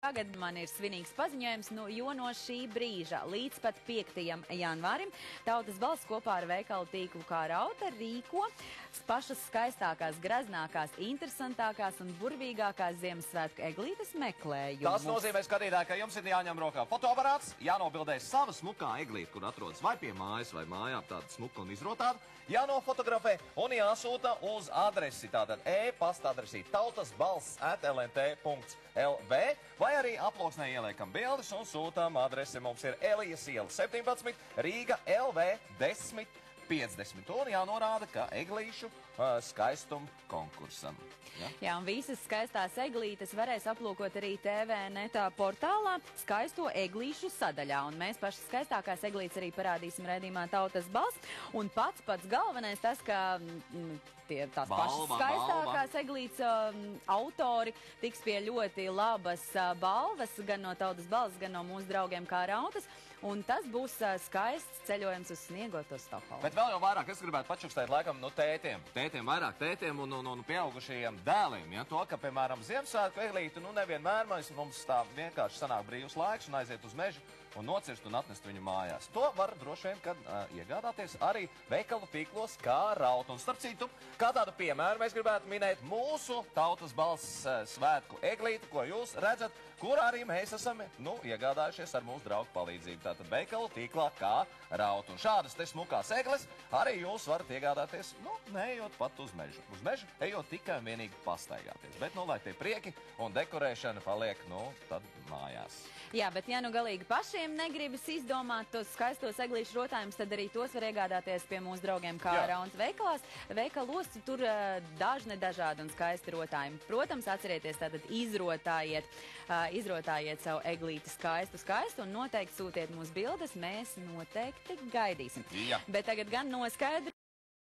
Tagad man ir svinīgs paziņojums, jo no šī brīža līdz pat 5. janvārim Tautas balss kopā ar veikalu tīklu Kā Rauta rīko pašas skaistākās, graznākās, interesantākās un burvīgākās Ziemassvētku eglītes meklējumus. Tas nozīmē, skatītāji, ka jums ir jāņem rokā fotoaparāts, jānobildē sava smukā eglīte, kur atrodas vai pie mājas vai mājā, tāda smuka un izrotāta, jānofotografē un jāsūta uz adresi, tātad e-pasta adresī tautasbalss@lnt.lv, vai arī aploksnē ieliekam bildes un sūtām adresi. Mums ir Elijas iela 17, Rīga LV 1050, un jānorāda, ka eglīšu skaistumu konkursam. Ja? Jā, un visas skaistās eglītes varēs aplūkot arī TVNet portālā skaisto eglīšu sadaļā, un mēs pašas skaistākās eglītes arī parādīsim raidījumā Tautas balss, un pats galvenais tas, ka tās pašas skaistākās eglītes autori tiks pie ļoti labas balvas, gan no Tautas balss, gan no mūsu draugiem Kā Rautas, un tas būs skaists ceļojums uz sniegoto Stokholmu. Bet vēl jau vairāk es gribētu pačukstēt laikam no tētiem, vairāk tētiem un pieaugušajiem dēliem, ja, to, ka, piemēram, Ziemassvētku eglīti, nevienmēr mums tā vienkārši sanāk brīvs laiks un aiziet uz mežu un nocirst un atnest viņu mājās. To var droši vien, kad iegādāties arī veikalu tīklos Kā Rauta. Un starp citu, kā tādu piemēru mēs gribētu minēt mūsu Tautas balss svētku eglīti, ko jūs redzat, kur arī mēs esam, iegādājušies ar mūsu draugu palīdzību. Tātad veikalu tīklā Kā Rauta. Un šādas te smukās egles arī jūs varat iegādāties, neejot pat uz mežu. Uz mežu ejot tikai un vienīgi pastaigāties. Bet, lai tie prieki un dekorēšana paliek, tad mājās. Jā, bet ja galīgi pašiem negribas izdomāt tos skaistos eglīšu rotājumus, tad arī tos var iegādāties pie mūsu draugiem Kā Rautas veikalos. Tur dažādi un skaisti rotājumi. Protams, atcerieties, tātad izrotājiet savu eglīti skaistu un noteikti sūtiet mūsu bildes, mēs noteikti gaidīsim. Jā. Bet tagad gan noskaidro